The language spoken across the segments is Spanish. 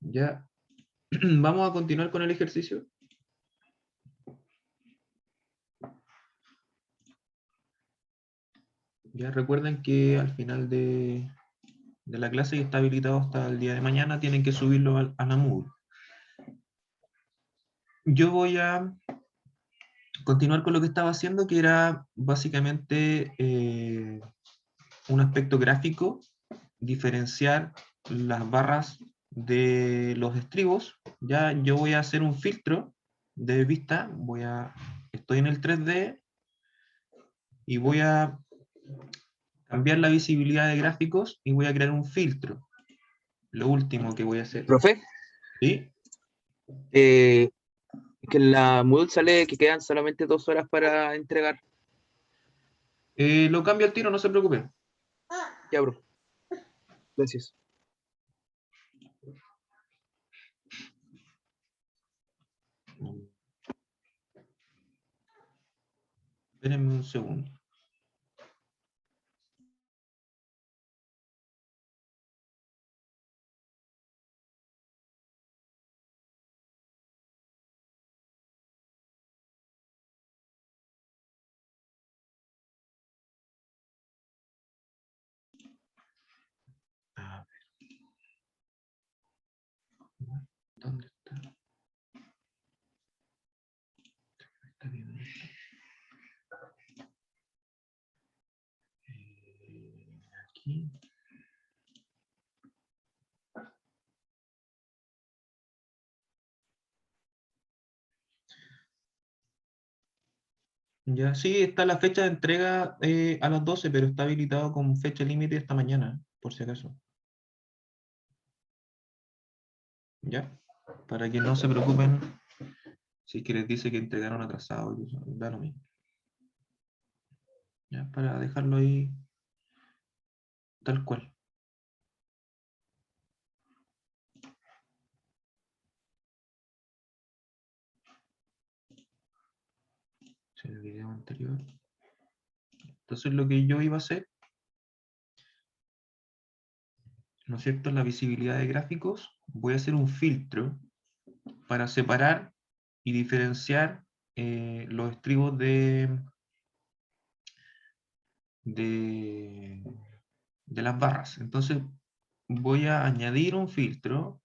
Ya, vamos a continuar con el ejercicio. Ya recuerden que al final de la clase, que está habilitado hasta el día de mañana, tienen que subirlo a la Moodle. Yo voy a continuar con lo que estaba haciendo, que era básicamente un aspecto gráfico, diferenciar las barras de los estribos. Ya yo voy a hacer un filtro de vista, estoy en el 3D y voy a cambiar la visibilidad de gráficos y voy a crear un filtro. Lo último que voy a hacer. Profe, ¿Sí? que en la Moodle sale que quedan solamente 2 horas para entregar. Lo cambio al tiro, no se preocupe. Ya, bro. Gracias. Espérenme un segundo. A ver. ¿Dónde está? Está bien. Aquí. Ya, sí, está la fecha de entrega a las 12, pero está habilitado con fecha límite esta mañana, por si acaso. ¿Ya? Para que no se preocupen si es que les dice que entregaron atrasado, da lo mismo. ¿Ya? Para dejarlo ahí tal cual. En el video anterior. Entonces lo que yo iba a hacer, ¿no es cierto? La visibilidad de gráficos, voy a hacer un filtro para separar y diferenciar los estribos de, de las barras. Entonces voy a añadir un filtro,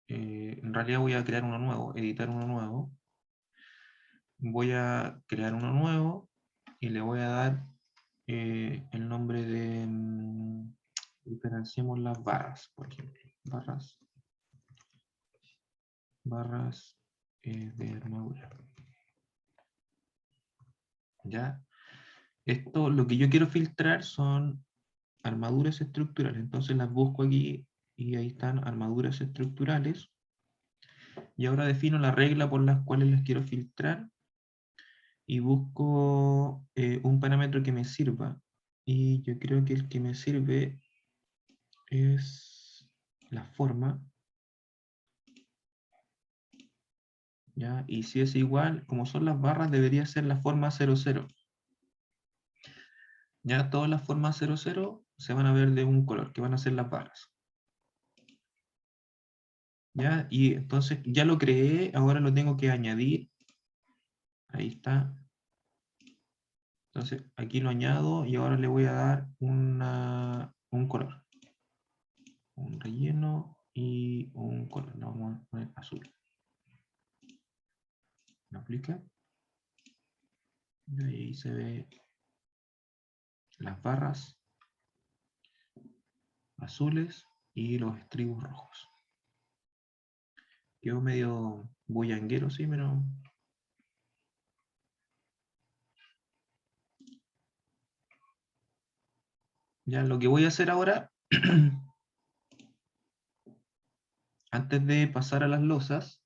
en realidad voy a crear uno nuevo, editar uno nuevo. Voy a crear uno nuevo y le voy a dar el nombre de, diferenciemos las barras, por ejemplo. Barras de armadura. ¿Ya? Esto, lo que yo quiero filtrar son armaduras estructurales. Entonces las busco aquí y ahí están armaduras estructurales. Y ahora defino la regla por las cuales las quiero filtrar y busco un parámetro que me sirva. Y yo creo que el que me sirve es la forma. ¿Ya? Y si es igual, como son las barras, debería ser la forma 00. Ya todas las formas 00 se van a ver de un color, que van a ser las barras. ¿Ya? Y entonces ya lo creé, ahora lo tengo que añadir. Ahí está. Entonces aquí lo añado y ahora le voy a dar un color. Un relleno y un color. Lo vamos a poner azul. Lo aplica. Y ahí se ve las barras azules y los estribos rojos. Quedó medio bullanguero, sí, pero... Ya lo que voy a hacer ahora, antes de pasar a las losas,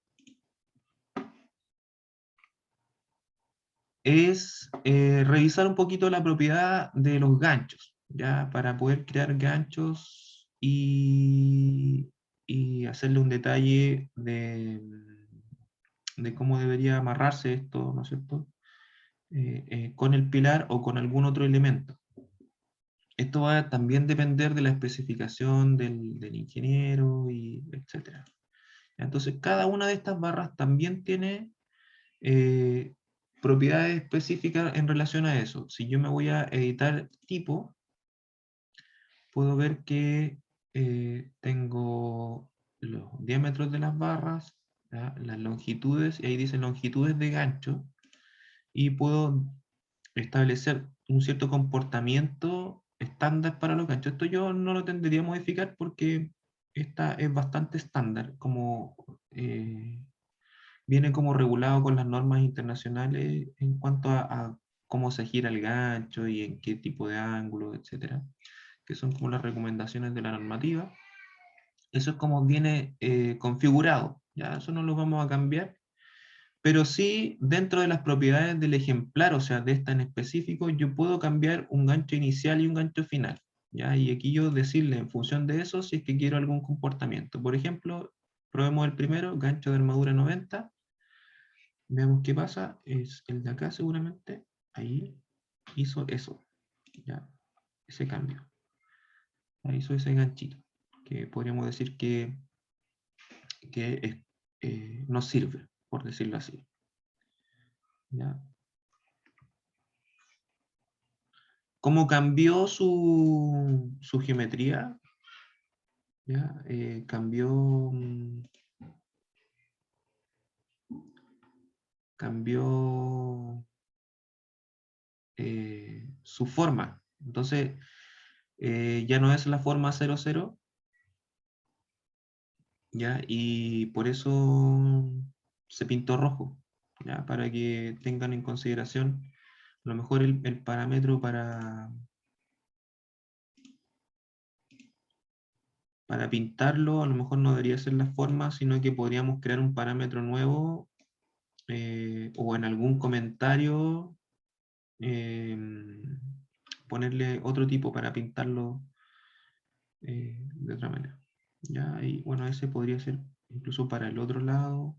es revisar un poquito la propiedad de los ganchos, ya para poder crear ganchos y hacerle un detalle de cómo debería amarrarse esto, ¿no es cierto? Con el pilar o con algún otro elemento. Esto va a también depender de la especificación del ingeniero, y etcétera. Entonces, cada una de estas barras también tiene propiedades específicas en relación a eso. Si yo me voy a editar tipo, puedo ver que tengo los diámetros de las barras, ¿ya? Las longitudes, y ahí dice longitudes de gancho, y puedo establecer un cierto comportamiento estándar para los ganchos. Esto yo no lo tendría a modificar porque esta es bastante estándar, como viene como regulado con las normas internacionales en cuanto a cómo se gira el gancho y en qué tipo de ángulo, etcétera, que son como las recomendaciones de la normativa. Eso es como viene configurado, ya eso no lo vamos a cambiar, pero sí dentro de las propiedades del ejemplar, o sea, de esta en específico, yo puedo cambiar un gancho inicial y un gancho final, ya, y aquí yo decirle en función de eso si es que quiero algún comportamiento. Por ejemplo, probemos el primero, gancho de armadura 90, veamos qué pasa, es el de acá seguramente, ahí hizo eso, ya, ese cambio, ahí hizo ese ganchito, que podríamos decir que nos sirve, por decirlo así. ¿Ya? ¿Cómo cambió su geometría? ¿Ya? Cambió su forma. Entonces, ya no es la forma 00, ¿ya? Y por eso se pintó rojo, ¿ya? Para que tengan en consideración, a lo mejor el parámetro para pintarlo, a lo mejor no debería ser la forma, sino que podríamos crear un parámetro nuevo o en algún comentario ponerle otro tipo para pintarlo de otra manera. ¿Ya? Y bueno, ese podría ser incluso para el otro lado.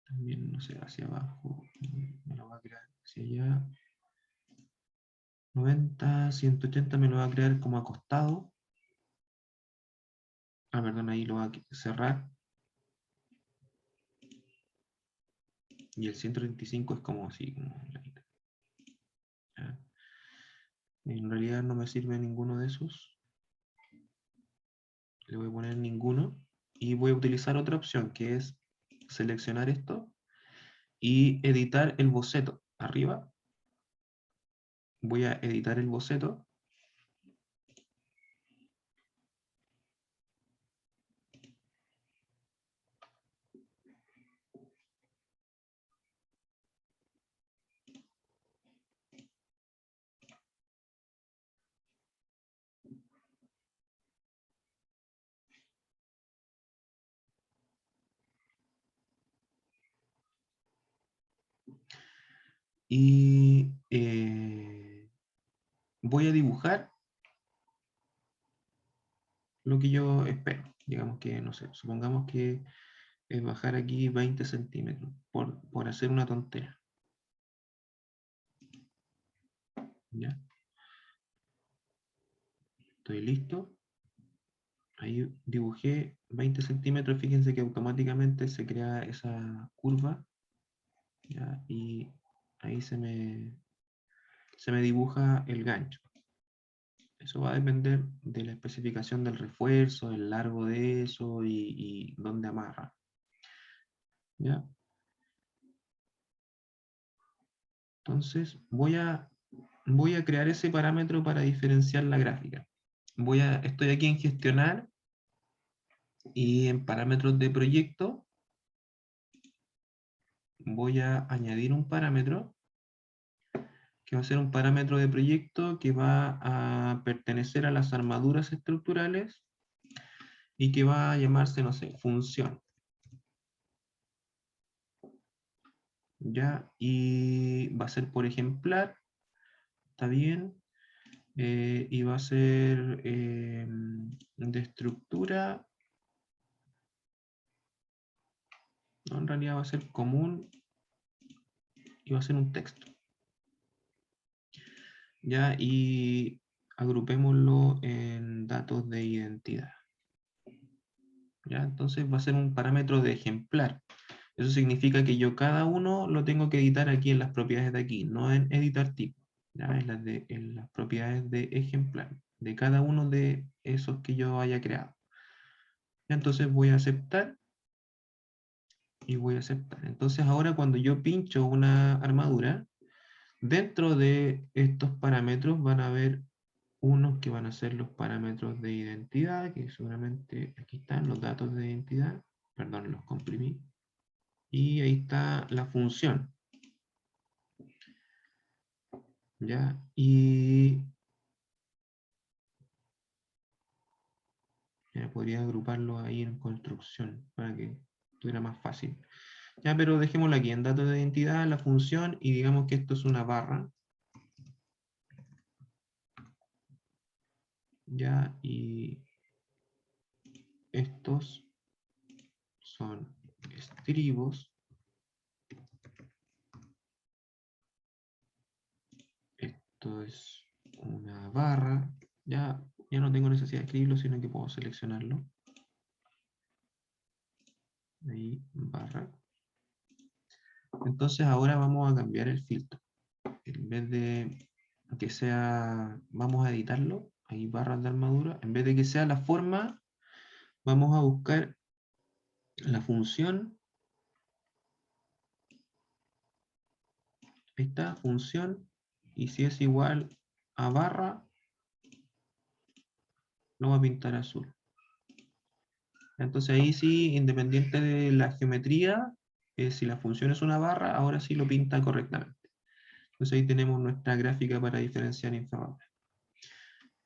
También, no sé, hacia abajo. Me lo va a crear hacia allá. 90, 180 me lo va a crear como acostado. Ah, perdón, ahí lo va a cerrar. Y el 135 es como así, como la mitad. ¿Ya? En realidad no me sirve ninguno de esos. Le voy a poner ninguno. Y voy a utilizar otra opción que es seleccionar esto y editar el boceto. Arriba voy a editar el boceto. Y voy a dibujar lo que yo espero. Digamos que, no sé, supongamos que es bajar aquí 20 centímetros por hacer una tontera. ¿Ya? Estoy listo. Ahí dibujé 20 centímetros. Fíjense que automáticamente se crea esa curva. ¿Ya? Y ahí se me dibuja el gancho. Eso va a depender de la especificación del refuerzo, el largo de eso y dónde amarra. ¿Ya? Entonces voy a crear ese parámetro para diferenciar la gráfica. Estoy aquí en gestionar y en parámetros de proyecto voy a añadir un parámetro que va a ser un parámetro de proyecto que va a pertenecer a las armaduras estructurales y que va a llamarse, no sé, función. ¿Ya? Y va a ser por ejemplar, ¿está bien? Y va a ser de estructura, no, en realidad va a ser común y va a ser un texto. ¿Ya? Y agrupémoslo en datos de identidad. ¿ya? Entonces va a ser un parámetro de ejemplar. Eso significa que yo cada uno lo tengo que editar aquí en las propiedades de aquí, no en editar tipo, ¿ya? En las propiedades de ejemplar, de cada uno de esos que yo haya creado. Entonces voy a aceptar y voy a aceptar. Entonces ahora cuando yo pincho una armadura, dentro de estos parámetros van a haber unos que van a ser los parámetros de identidad, que seguramente aquí están los datos de identidad, perdón, los comprimí. Y ahí está la función. ¿Ya? Y ya podría agruparlo ahí en construcción para que estuviera más fácil. Ya, pero dejémoslo aquí en datos de identidad, la función, y digamos que esto es una barra. Ya, y estos son estribos. Esto es una barra. Ya, ya no tengo necesidad de escribirlo, sino que puedo seleccionarlo. Ahí, barra. Entonces ahora vamos a cambiar el filtro. En vez de que sea, vamos a editarlo, ahí barras de armadura, en vez de que sea la forma, vamos a buscar la función. Esta función, y si es igual a barra, lo va a pintar azul. Entonces ahí sí, independiente de la geometría, si la función es una barra, ahora sí lo pinta correctamente. Entonces ahí tenemos nuestra gráfica para diferenciar infrarrojas.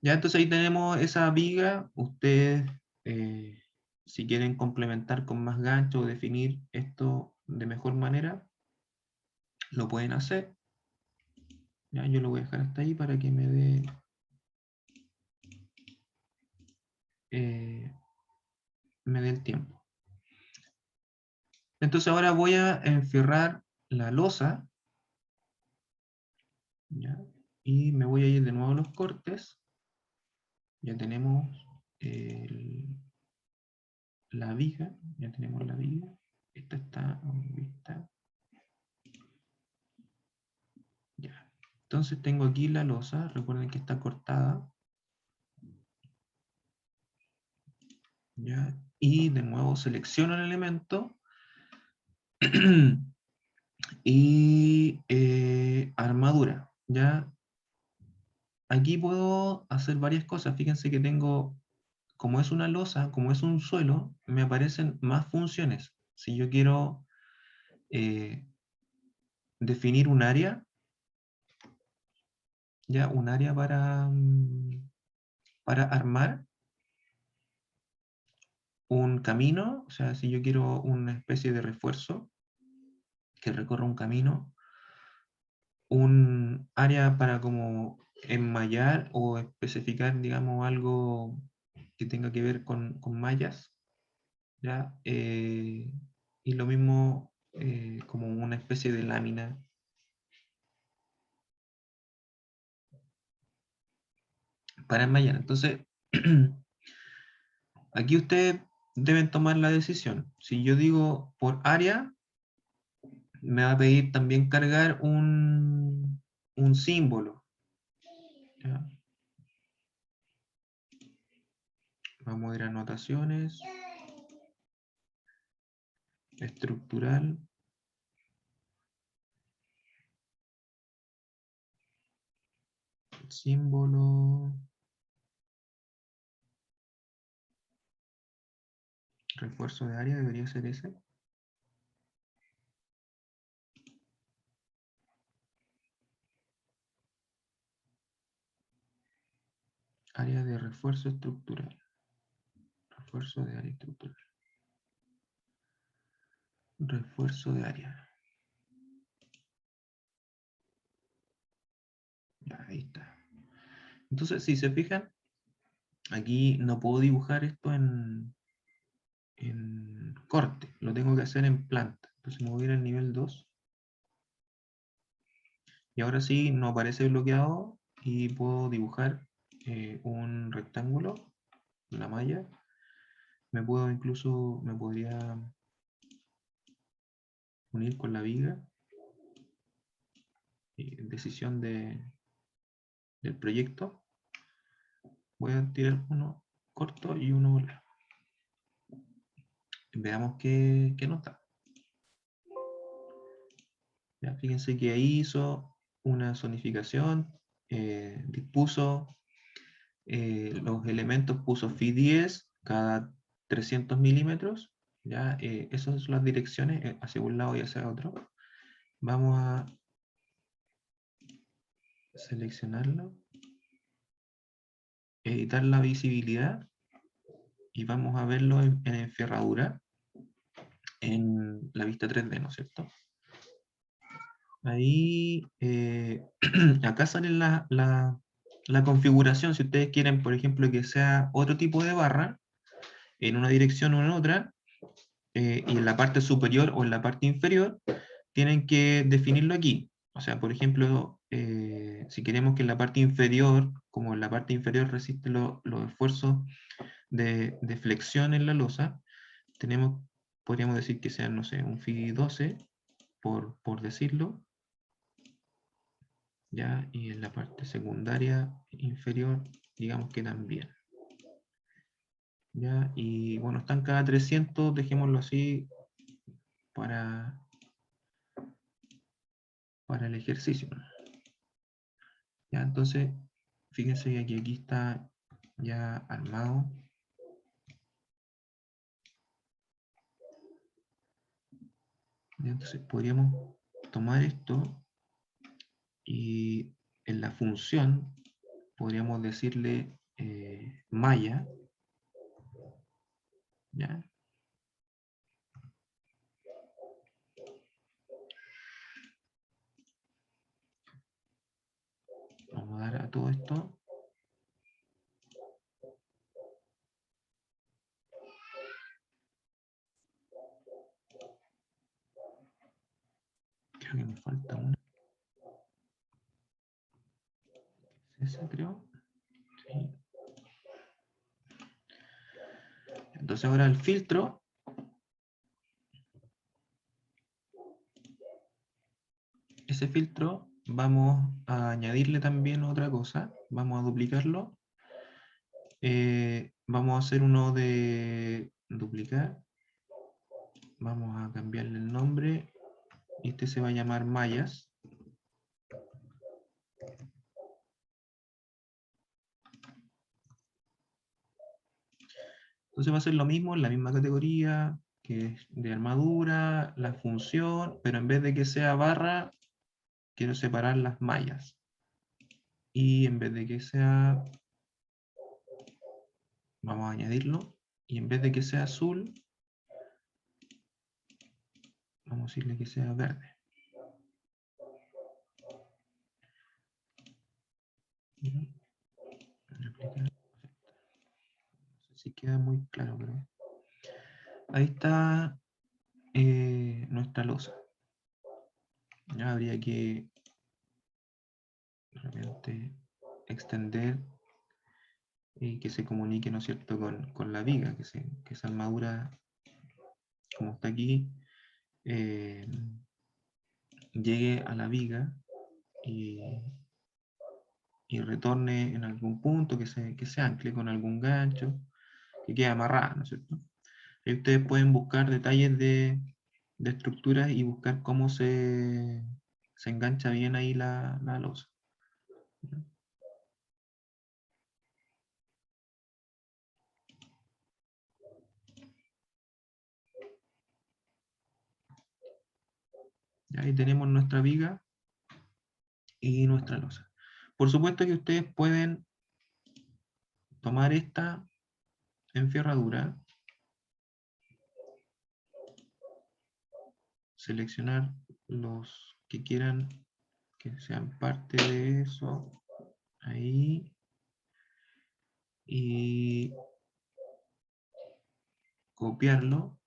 Ya, entonces ahí tenemos esa viga. Ustedes, si quieren complementar con más gancho o definir esto de mejor manera, lo pueden hacer. Ya, yo lo voy a dejar hasta ahí para que me dé el tiempo. Entonces ahora voy a enferrar la losa. ¿Ya? Y me voy a ir de nuevo a los cortes. Ya tenemos la viga. Ya tenemos la viga. Esta está vista. Ya. Entonces tengo aquí la losa. Recuerden que está cortada. ¿Ya? Y de nuevo selecciono el elemento. Y armadura. ¿Ya? Aquí puedo hacer varias cosas. Fíjense que tengo, como es una losa, como es un suelo, me aparecen más funciones. Si yo quiero definir un área, ya un área para armar un camino, o sea, si yo quiero una especie de refuerzo que recorra un camino, un área para como enmallar o especificar, digamos, algo que tenga que ver con mallas, ¿ya? Y lo mismo como una especie de lámina. Para enmallar. Entonces, aquí ustedes deben tomar la decisión. Si yo digo por área, me va a pedir también cargar un símbolo. ¿Ya? Vamos a ir a anotaciones, estructural. Símbolo, refuerzo de área, debería ser ese. Área de refuerzo estructural. Refuerzo de área estructural. Refuerzo de área. Ya, ahí está. Entonces, si se fijan, aquí no puedo dibujar esto en corte, lo tengo que hacer en planta. Entonces me voy a ir al nivel 2. Y ahora sí, no aparece bloqueado y puedo dibujar un rectángulo, una malla, me podría unir con la viga. Decisión del proyecto. Voy a tirar uno corto y uno largo. Veamos qué nota. Ya, fíjense que ahí hizo una zonificación, dispuso los elementos, puso Fi10 cada 300 milímetros. Ya, esas son las direcciones, hacia un lado y hacia otro. Vamos a seleccionarlo, editar la visibilidad y vamos a verlo en enferradura en la vista 3D, ¿no es cierto? Ahí, acá sale la configuración, si ustedes quieren, por ejemplo, que sea otro tipo de barra, en una dirección o en otra, y en la parte superior o en la parte inferior, tienen que definirlo aquí. O sea, por ejemplo, si queremos que en la parte inferior, como en la parte inferior resiste los esfuerzos de flexión en la losa, podríamos decir que sean, no sé, un Fi 12, por decirlo, ¿ya? Y en la parte secundaria inferior, digamos que también. ¿Ya? Y bueno, están cada 300, dejémoslo así para el ejercicio. ¿Ya? Entonces, fíjense que aquí está ya armado. ¿Ya? Entonces podríamos tomar esto y en la función podríamos decirle malla, ¿ya? Vamos a dar a todo esto. Creo que me falta una. Esa creo. Sí. Entonces ahora el filtro. Ese filtro vamos a añadirle también otra cosa. Vamos a duplicarlo. Vamos a hacer uno de duplicar. Vamos a cambiarle el nombre. Este se va a llamar mallas. Entonces va a ser lo mismo, en la misma categoría, que es de armadura, la función, pero en vez de que sea barra, quiero separar las mallas. Y en vez de que sea, vamos a añadirlo, y en vez de que sea azul, vamos a decirle que sea verde. No sé si queda muy claro, pero ahí está nuestra losa. Ya habría que realmente extender y que se comunique, ¿no es cierto?, con la viga, que esa armadura, como está aquí, llegue a la viga y, retorne en algún punto, que se ancle con algún gancho, que quede amarrada, ¿no es cierto? Ahí ustedes pueden buscar detalles de estructuras y buscar cómo se engancha bien ahí la losa. Ahí tenemos nuestra viga y nuestra losa. Por supuesto que ustedes pueden tomar esta enferradura, seleccionar los que quieran que sean parte de eso, ahí, y copiarlo.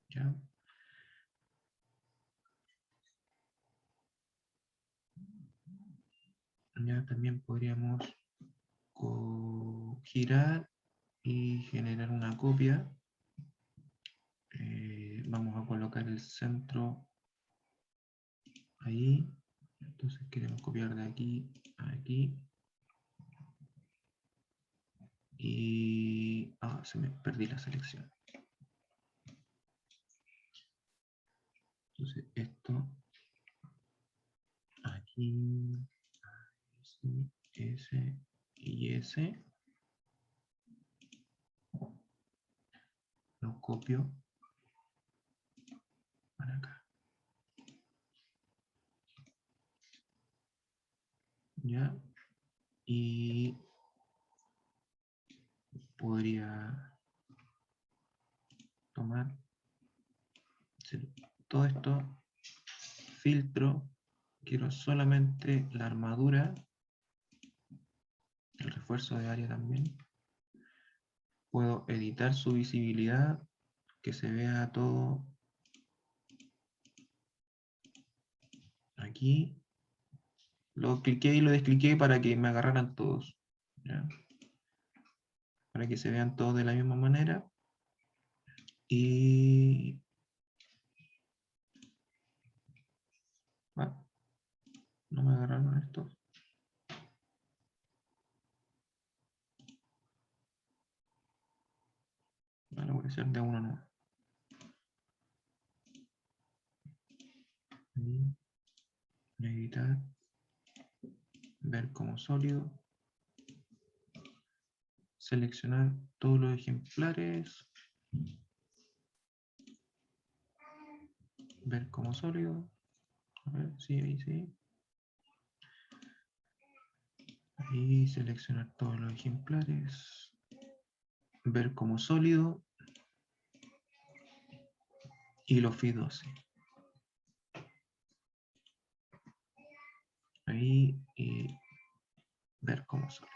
¿Ya? Ya también podríamos girar y generar una copia. Vamos a colocar el centro ahí. Entonces queremos copiar de aquí a aquí. Y... se me perdí la selección. Entonces esto aquí, S y S. Lo copio para acá. ¿Ya? Y podría tomar todo esto, filtro, quiero solamente la armadura, el refuerzo de área también. Puedo editar su visibilidad, que se vea todo aquí. Lo cliqué y lo descliqué para que me agarraran todos. ¿Ya? Para que se vean todos de la misma manera. Y... no me agarraron estos. Vale, voy a hacer de uno nuevo. Editar. Ver como sólido. Seleccionar todos los ejemplares. Ver como sólido. A ver, sí, ahí sí. Ahí seleccionar todos los ejemplares. Ver como sólido. Y los FI12. Ahí y ver como sólido.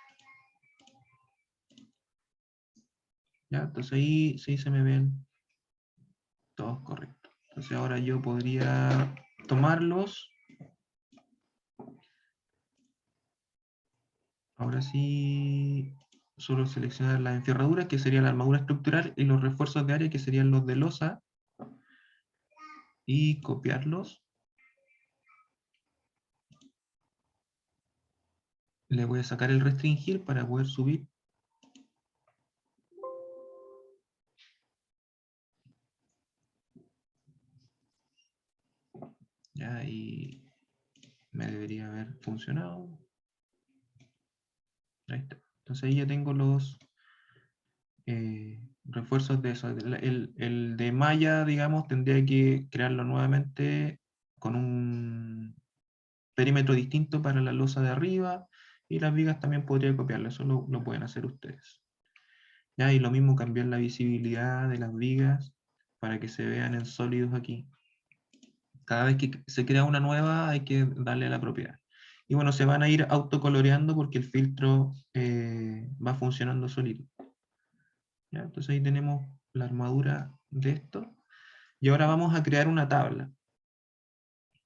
Ya, entonces ahí sí se me ven todos correctos. Entonces ahora yo podría tomarlos. Ahora sí, solo seleccionar la enferradura, que sería la armadura estructural, y los refuerzos de área, que serían los de losa, y copiarlos. Le voy a sacar el restringir para poder subir. Ya, y me debería haber funcionado. Ahí está. Entonces ahí ya tengo los refuerzos de eso. El de malla, digamos, tendría que crearlo nuevamente con un perímetro distinto para la losa de arriba, y las vigas también podría copiarlo, eso lo pueden hacer ustedes. ¿Ya? Y lo mismo, cambiar la visibilidad de las vigas para que se vean en sólidos aquí. Cada vez que se crea una nueva hay que darle a la propiedad. Y bueno, se van a ir autocoloreando porque el filtro va funcionando solito. ¿Ya? Entonces ahí tenemos la armadura de esto. Y ahora vamos a crear una tabla.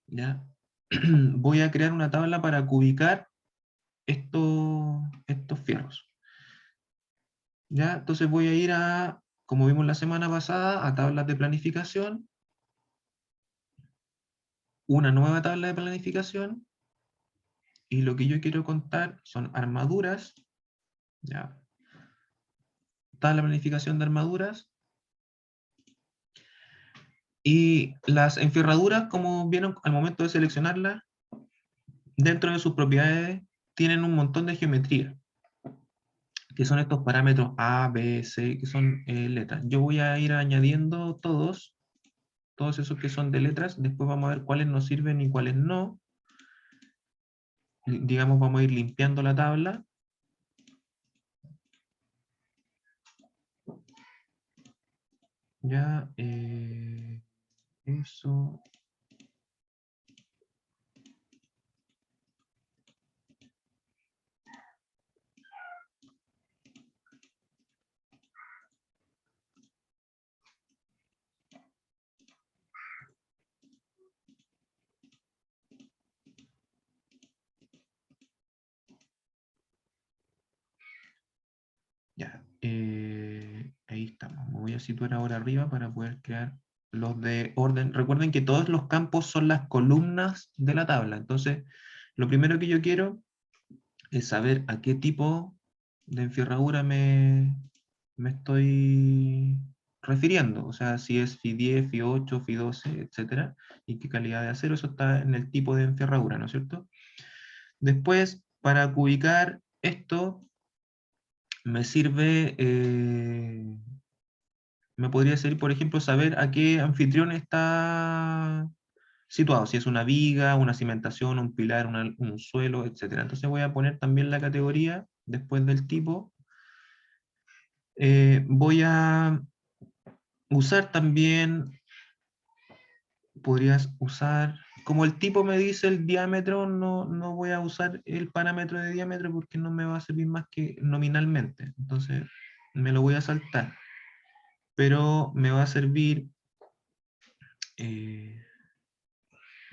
¿Ya? Voy a crear una tabla para cubicar estos fierros. ¿Ya? Entonces voy a ir a, como vimos la semana pasada, a tablas de planificación. Una nueva tabla de planificación. Y lo que yo quiero contar son armaduras. ¿Ya? Tabla de planificación de armaduras. Y las enferraduras, como vieron al momento de seleccionarlas, dentro de sus propiedades tienen un montón de geometría, que son estos parámetros A, B, C, que son letras. Yo voy a ir añadiendo todos esos que son de letras, después vamos a ver cuáles nos sirven y cuáles no. Digamos, vamos a ir limpiando la tabla. Ya, eso. Ahí estamos. Me voy a situar ahora arriba para poder crear los de orden. Recuerden que todos los campos son las columnas de la tabla. Entonces, lo primero que yo quiero es saber a qué tipo de enferradura me estoy refiriendo. O sea, si es FI10, FI8, FI12, etcétera, y qué calidad de acero. Eso está en el tipo de enferradura, ¿no es cierto? Después, para ubicar esto, me sirve, me podría servir, por ejemplo, saber a qué anfitrión está situado, si es una viga, una cimentación, un pilar, un suelo, etc. Entonces voy a poner también la categoría después del tipo. Voy a usar también, podrías usar, como el tipo me dice el diámetro, no voy a usar el parámetro de diámetro porque no me va a servir más que nominalmente. Entonces me lo voy a saltar. Pero me va a servir, eh,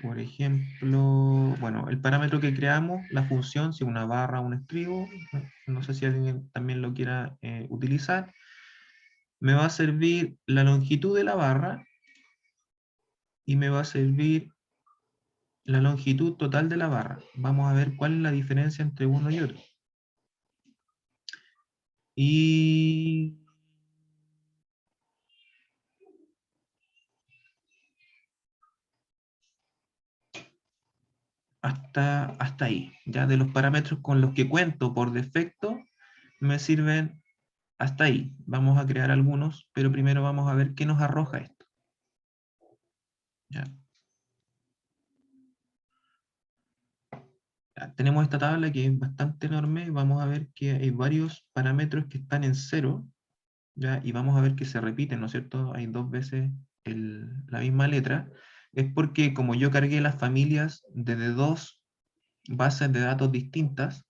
por ejemplo, bueno, el parámetro que creamos, la función, si una barra o un estribo, no sé si alguien también lo quiera utilizar, me va a servir la longitud de la barra y me va a servir la longitud total de la barra. Vamos a ver cuál es la diferencia entre uno y otro. Y hasta ahí. Ya de los parámetros con los que cuento por defecto, me sirven hasta ahí. Vamos a crear algunos, pero primero vamos a ver qué nos arroja esto. ¿Ya? Ya, tenemos esta tabla que es bastante enorme. Vamos a ver que hay varios parámetros que están en cero, ¿ya? Y vamos a ver que se repiten, ¿no es cierto? Hay dos veces la misma letra. Es porque como yo cargué las familias desde dos bases de datos distintas,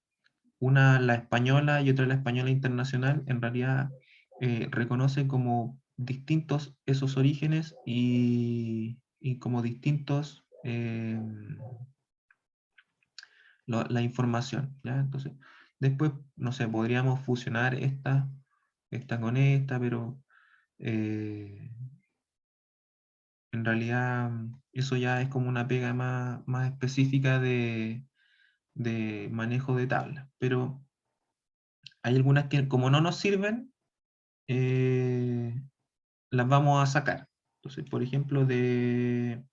una la española y otra la española internacional, en realidad reconoce como distintos esos orígenes y como distintos la información, ¿ya? Entonces, después, no sé, podríamos fusionar esta con esta, pero eh, en realidad eso ya es como una pega más específica de manejo de tabla. Pero hay algunas que como no nos sirven, eh, las vamos a sacar. Entonces, por ejemplo, de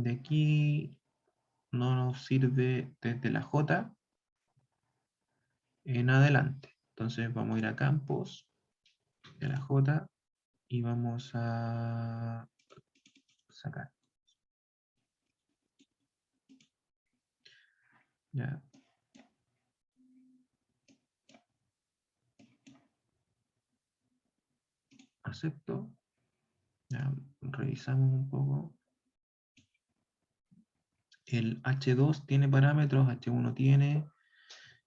aquí no nos sirve desde la J en adelante. Entonces vamos a ir a campos de la J y vamos a sacar. Ya. Acepto. Ya. Revisamos un poco. El H2 tiene parámetros, H1 tiene.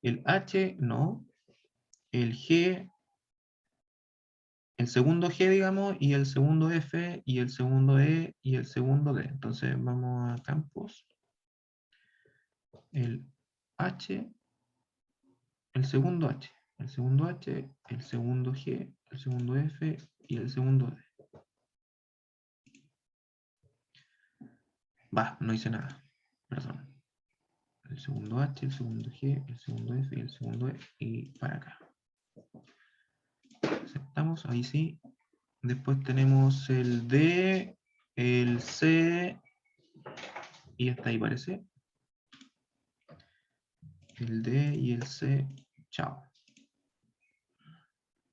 El H no. El G, el segundo G, digamos, y el segundo F, y el segundo E, y el segundo D. Entonces vamos a campos. El H, el segundo H, el segundo H, el segundo G, el segundo F y el segundo D. Va, no hice nada. Perdón. El segundo H, el segundo G, el segundo F y el segundo E. Y para acá. Aceptamos, ahí sí. Después tenemos el D, el C, y hasta ahí parece. El D y el C, chao.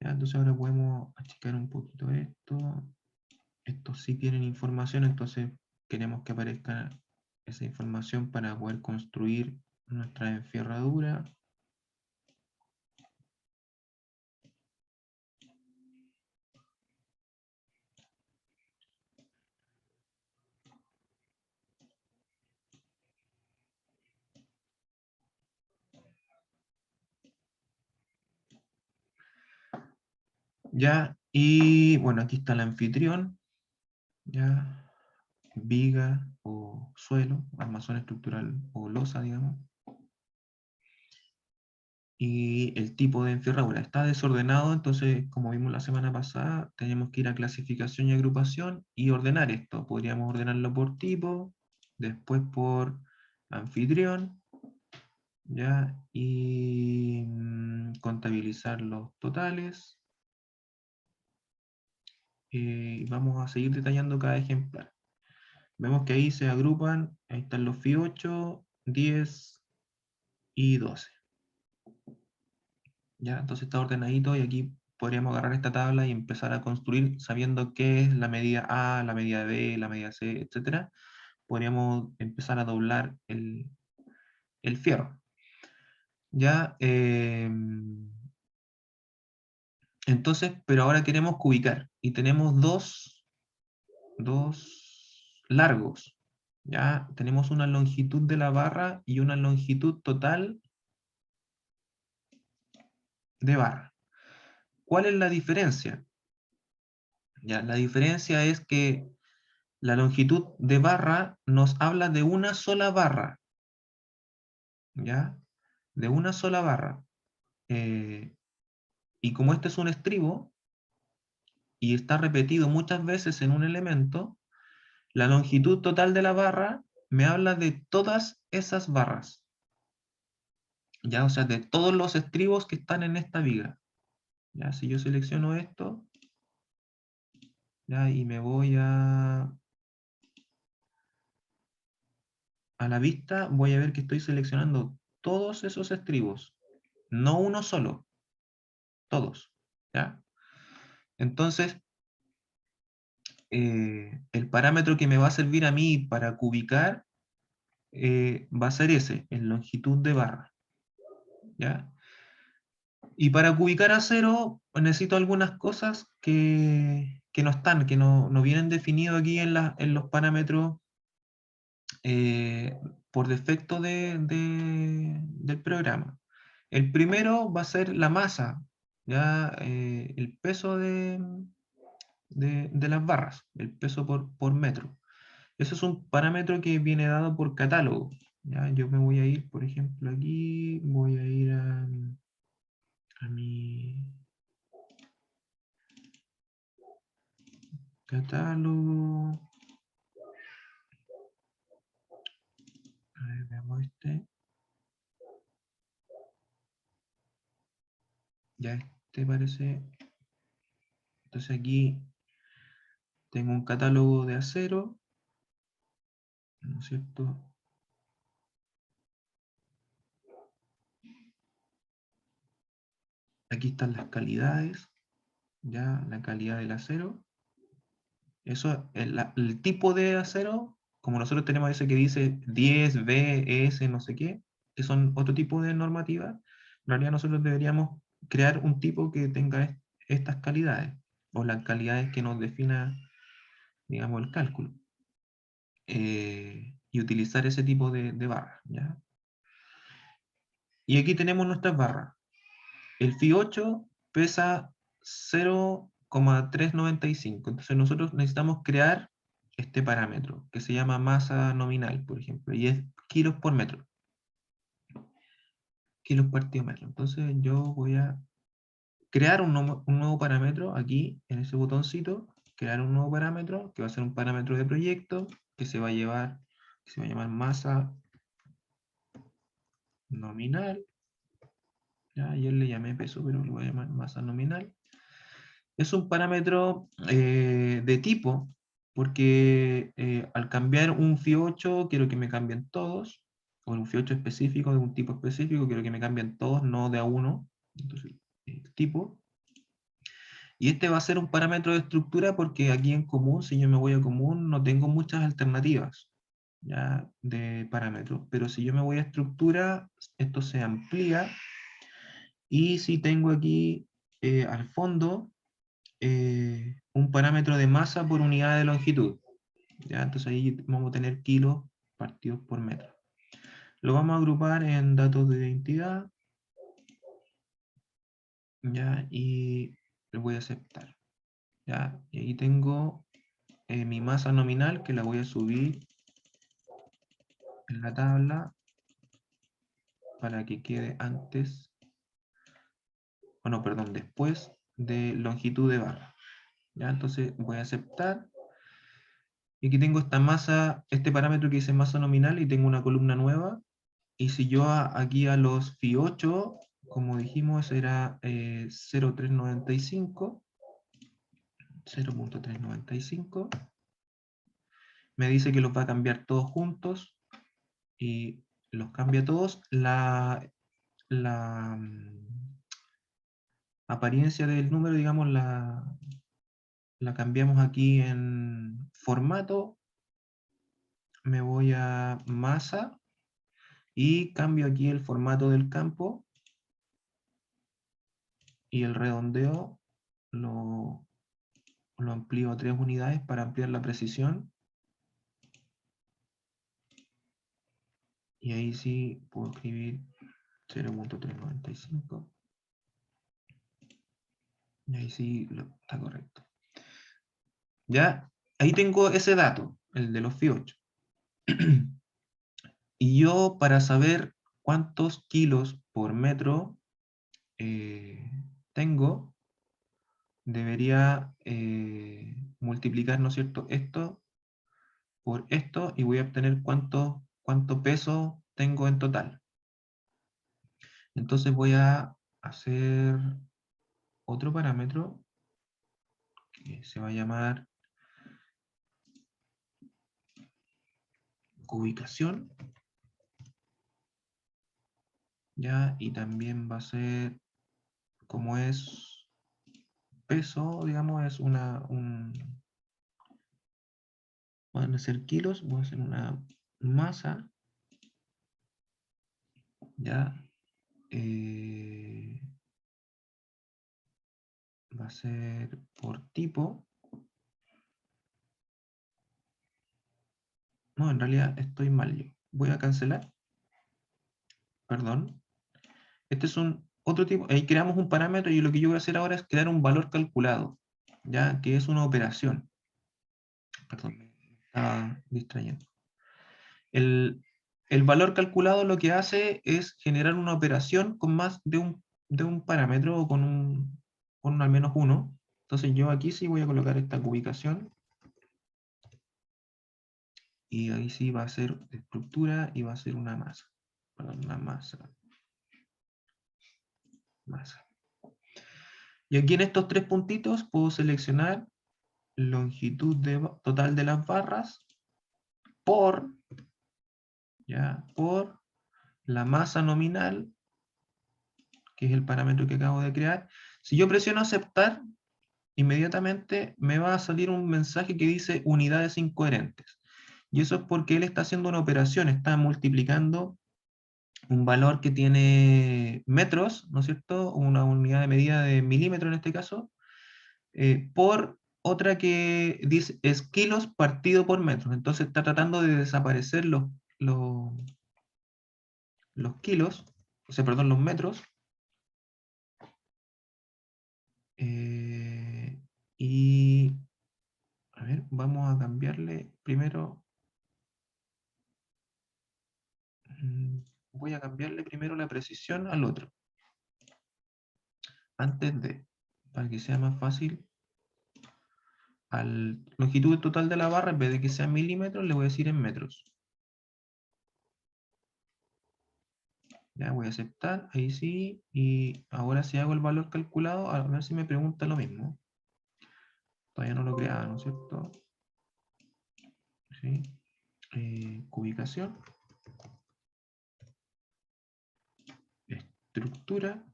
Ya, entonces ahora podemos achicar un poquito esto. Estos sí tienen información, entonces queremos que aparezca esa información para poder construir nuestra enferradura. Ya, y bueno, aquí está el anfitrión, ya, viga o suelo, armazón estructural o losa, digamos. y el tipo de enferradura. Está desordenado, entonces, como vimos la semana pasada, tenemos que ir a clasificación y agrupación y ordenar esto. Podríamos ordenarlo por tipo, después por anfitrión, ¿ya? Y contabilizar los totales. Y vamos a seguir detallando cada ejemplar. Vemos que ahí se agrupan, ahí están los FI 8, 10 y 12. ¿Ya? Entonces está ordenadito y aquí podríamos agarrar esta tabla y empezar a construir sabiendo qué es la medida A, la medida B, la medida C, etc. Podríamos empezar a doblar el fierro. ¿Ya? Entonces, pero ahora queremos cubicar y tenemos dos largos. ¿Ya? Tenemos una longitud de la barra y una longitud total de barra. ¿Cuál es la diferencia? Ya, la diferencia es que la longitud de barra nos habla de una sola barra, ¿ya? De una sola barra. Y como este es un estribo, y está repetido muchas veces en un elemento, la longitud total de la barra me habla de todas esas barras, ¿ya? O sea, de todos los estribos que están en esta viga. ¿Ya? Si yo selecciono esto, ¿ya? Y me voy a la vista, voy a ver que estoy seleccionando todos esos estribos, no uno solo, todos, ¿ya? Entonces, el parámetro que me va a servir a mí para cubicar va a ser ese, en longitud de barra, ¿ya? Y para cubicar a cero necesito algunas cosas que no están, que no vienen definidos aquí en los parámetros por defecto del programa. El primero va a ser la masa, ¿ya? El peso de las barras, el peso por metro. Eso es un parámetro que viene dado por catálogo. ¿Ya? Yo me voy a ir, por ejemplo, aquí, voy a ir a mi catálogo. A ver, veamos este. Ya este parece. Entonces aquí tengo un catálogo de acero, ¿no es cierto? Aquí están las calidades, ya la calidad del acero. Eso, el tipo de acero, como nosotros tenemos ese que dice 10, B, S, no sé qué, que son otro tipo de normativa, en realidad nosotros deberíamos crear un tipo que tenga estas calidades, o las calidades que nos defina, digamos, el cálculo. Y utilizar ese tipo de barras, ¿ya? Y aquí tenemos nuestras barras. El Fi 8 pesa 0,395. Entonces nosotros necesitamos crear este parámetro que se llama masa nominal, por ejemplo, y es kilos por metro. Kilos partido metro. Entonces yo voy a crear un nuevo parámetro aquí en ese botoncito, crear un nuevo parámetro que va a ser un parámetro de proyecto que se va a llamar masa nominal. Ya, ayer le llamé peso, pero lo voy a llamar masa nominal. Es un parámetro de tipo, porque al cambiar un Fi 8 quiero que me cambien todos, o un Fi 8 específico, de un tipo específico, quiero que me cambien todos, no de a uno. Entonces, tipo. Y este va a ser un parámetro de estructura porque aquí en común, si yo me voy a común, no tengo muchas alternativas, ¿ya? De parámetros. Pero si yo me voy a estructura, esto se amplía. Y si tengo aquí al fondo un parámetro de masa por unidad de longitud. ¿Ya? Entonces ahí vamos a tener kilos partidos por metro. Lo vamos a agrupar en datos de identidad. ¿Ya? Y le voy a aceptar. ¿Ya? Y ahí tengo mi masa nominal que la voy a subir en la tabla para que quede antes no, perdón, después de longitud de barra. ¿Ya? Entonces voy a aceptar. Y aquí tengo esta masa, este parámetro que dice masa nominal y tengo una columna nueva. Y si yo aquí a los phi 8, como dijimos, era 0.395, 0.395, me dice que los va a cambiar todos juntos y los cambia todos. La apariencia del número, digamos, la cambiamos aquí en formato. Me voy a masa y cambio aquí el formato del campo y el redondeo lo amplío a 3 unidades para ampliar la precisión. Y ahí sí puedo escribir 0.395. Y ahí sí está correcto. Ya, ahí tengo ese dato, el de los phi 8. Y yo, para saber cuántos kilos por metro tengo, debería multiplicar, ¿no es cierto?, esto por esto y voy a obtener cuánto peso tengo en total. Entonces voy a hacer otro parámetro que se va a llamar ubicación, ¿ya? Y también va a ser, como es peso, digamos, es van a ser kilos, voy a hacer una masa, ¿ya? Va a ser por tipo. No, en realidad estoy mal yo. Voy a cancelar. Perdón. Este es otro tipo. Ahí creamos un parámetro y lo que yo voy a hacer ahora es crear un valor calculado, ¿ya? Que es una operación. Perdón, me estaba distrayendo. El valor calculado lo que hace es generar una operación con más de un parámetro o con al menos uno. Entonces yo aquí sí voy a colocar esta ubicación. Y ahí sí va a ser estructura y va a ser una masa. Perdón, una masa. Masa. Y aquí en estos 3 puntitos puedo seleccionar longitud total de las barras por, ¿ya?, por la masa nominal, que es el parámetro que acabo de crear. Si yo presiono aceptar, inmediatamente me va a salir un mensaje que dice unidades incoherentes. Y eso es porque él está haciendo una operación, está multiplicando un valor que tiene metros, ¿no es cierto?, una unidad de medida de milímetro en este caso, por otra que dice es kilos partido por metros. Entonces está tratando de desaparecer los, los kilos, o sea, perdón, los metros. Y, a ver, vamos a cambiarle primero. Voy a cambiarle primero la precisión al otro. Antes de, para que sea más fácil, al longitud total de la barra, en vez de que sea milímetros, le voy a decir en metros. Ya voy a aceptar, ahí sí, y ahora si hago el valor calculado, a ver si me pregunta lo mismo. Todavía no lo creaba, ¿no es cierto? Sí. Ubicación. Estructura.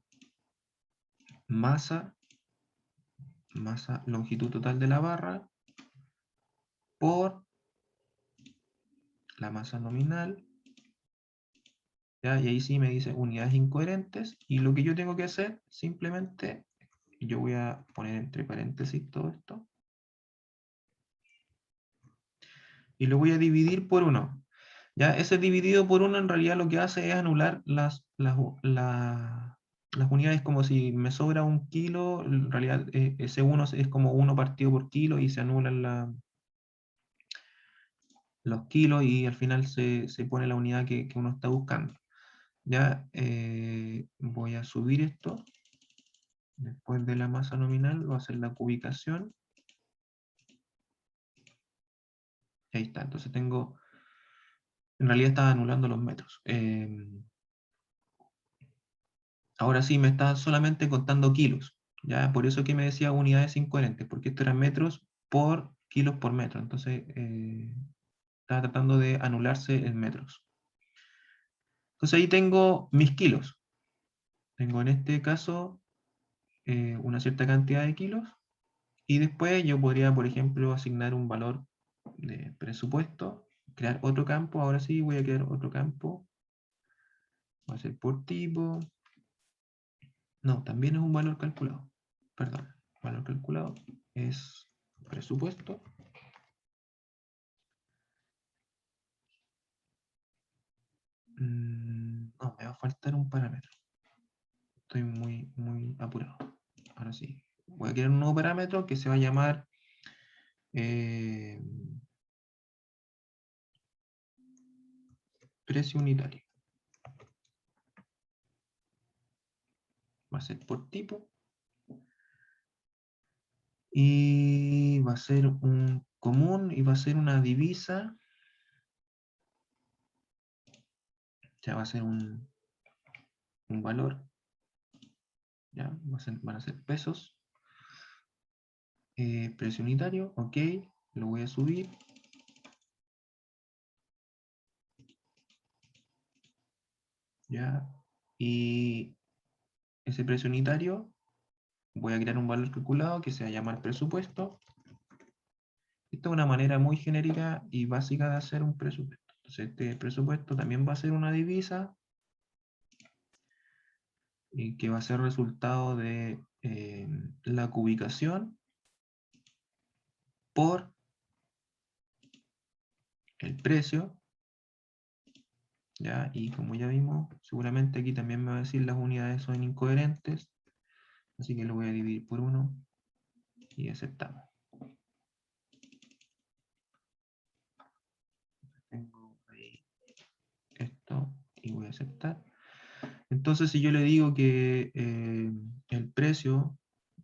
Masa. Masa, longitud total de la barra. Por la masa nominal. ¿Ya? Y ahí sí me dice unidades incoherentes. Y lo que yo tengo que hacer, simplemente, yo voy a poner entre paréntesis todo esto. Y lo voy a dividir por 1. ¿Ya? Ese dividido por 1 en realidad lo que hace es anular las unidades, como si me sobra 1 kilo, en realidad ese 1 es como 1 partido por kilo y se anulan los kilos y al final se pone la unidad que uno está buscando. Ya voy a subir esto después de la masa nominal va a ser la cubicación. Ahí está, entonces tengo, en realidad estaba anulando los metros. Ahora sí me está solamente contando kilos. Ya, por eso que me decía unidades incoherentes, porque esto era metros por kilos por metro. Entonces estaba tratando de anularse en metros. Entonces ahí tengo mis kilos. Tengo en este caso una cierta cantidad de kilos. Y después yo podría, por ejemplo, asignar un valor de presupuesto, crear otro campo. Ahora sí voy a crear otro campo. Va a ser por tipo. No, también es un valor calculado. Perdón, valor calculado es presupuesto. No, me va a faltar un parámetro. Estoy muy apurado. Ahora sí. Voy a crear un nuevo parámetro que se va a llamar precio unitario. Va a ser por tipo. Y va a ser un común y va a ser una divisa. Ya va a ser un valor. Ya, van a ser pesos. Precio unitario, ok. Lo voy a subir. Ya. Y ese precio unitario, voy a crear un valor calculado que se va a llamar presupuesto. Esta es una manera muy genérica y básica de hacer un presupuesto. Entonces este presupuesto también va a ser una divisa y que va a ser resultado de la cubicación por el precio. ¿Ya? Y como ya vimos, seguramente aquí también me va a decir las unidades son incoherentes, así que lo voy a dividir por 1 y aceptamos. Tengo ahí esto y voy a aceptar. Entonces, si yo le digo que el precio,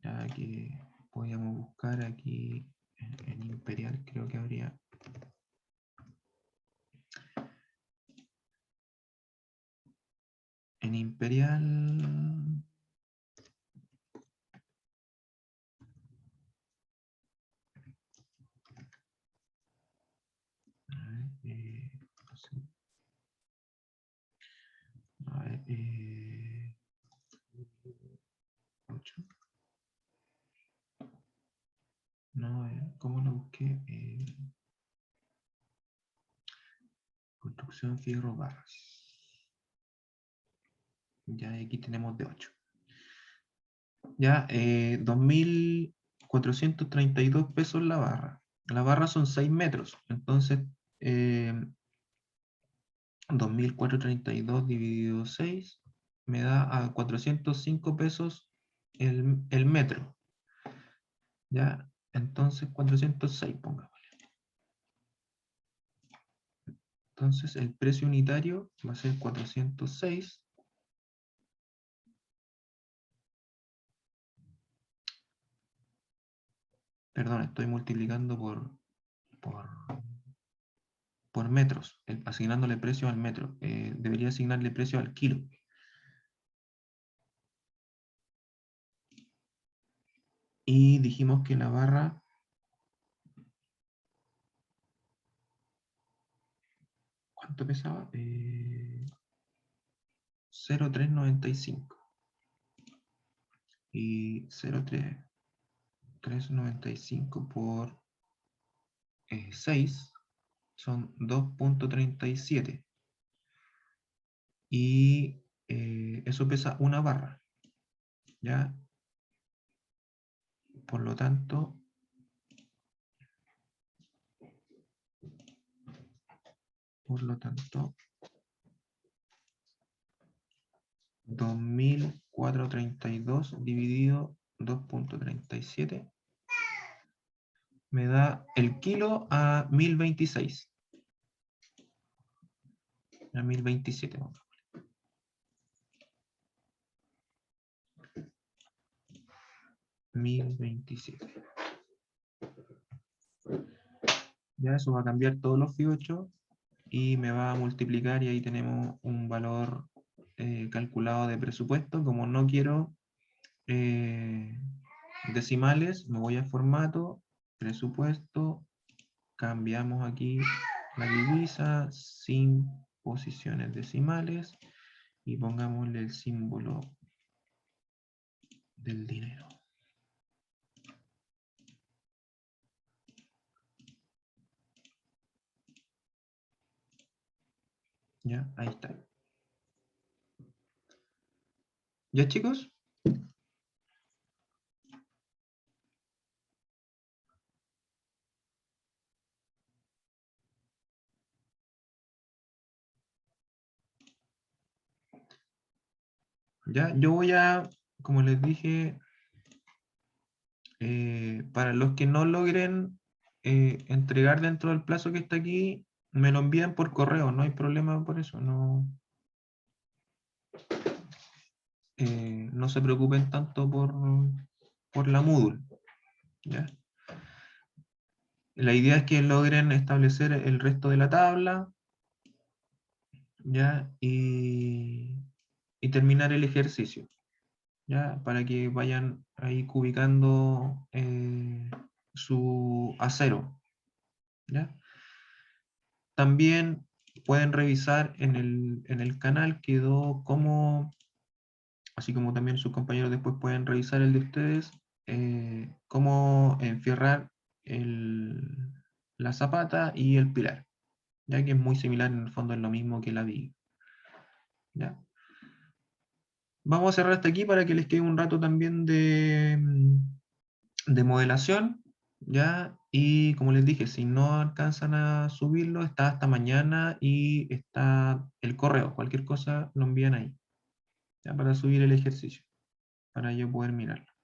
ya que podríamos buscar aquí en Imperial, creo que habría. En Imperial. A ver, 8. No, ¿cómo lo busqué? Construcción fierro barras. Ya aquí tenemos de 8. Ya, 2.432 pesos la barra. La barra son 6 metros. Entonces, 2.432 dividido 6 me da a 405 pesos el metro. Ya, entonces 406, pongamos. Entonces el precio unitario va a ser 406. Perdón, estoy multiplicando por metros, asignándole precio al metro. Debería asignarle precio al kilo. Y dijimos que la barra, ¿cuánto pesaba? 0,395. Y 0,395 por 6 son 2,37. Y eso pesa una barra. ¿Ya? Por lo tanto, 2.432 dividido 2,37 me da el kilo a 1.026. A 1.027. 1027. Ya eso va a cambiar todos los FI8 y me va a multiplicar y ahí tenemos un valor calculado de presupuesto. Como no quiero decimales, me voy a formato, presupuesto, cambiamos aquí la divisa sin posiciones decimales y pongámosle el símbolo del dinero. Ya, ahí está. ¿Ya, chicos? Ya, yo voy a, como les dije, para los que no logren entregar dentro del plazo que está aquí, me lo envían por correo, no hay problema por eso, no, no se preocupen tanto por la Moodle, ¿ya? La idea es que logren establecer el resto de la tabla, ¿ya? Y terminar el ejercicio, ¿ya? Para que vayan ahí ubicando su acero, ¿ya? También pueden revisar en el canal, quedó como, así como también sus compañeros después pueden revisar el de ustedes, cómo enfierrar la zapata y el pilar, ya que es muy similar, en el fondo es lo mismo que la viga. ¿Ya? Vamos a cerrar hasta aquí para que les quede un rato también de modelación, ¿ya? Y como les dije, si no alcanzan a subirlo, está hasta mañana y está el correo. Cualquier cosa lo envían ahí, ¿ya? Para subir el ejercicio, para yo poder mirarlo.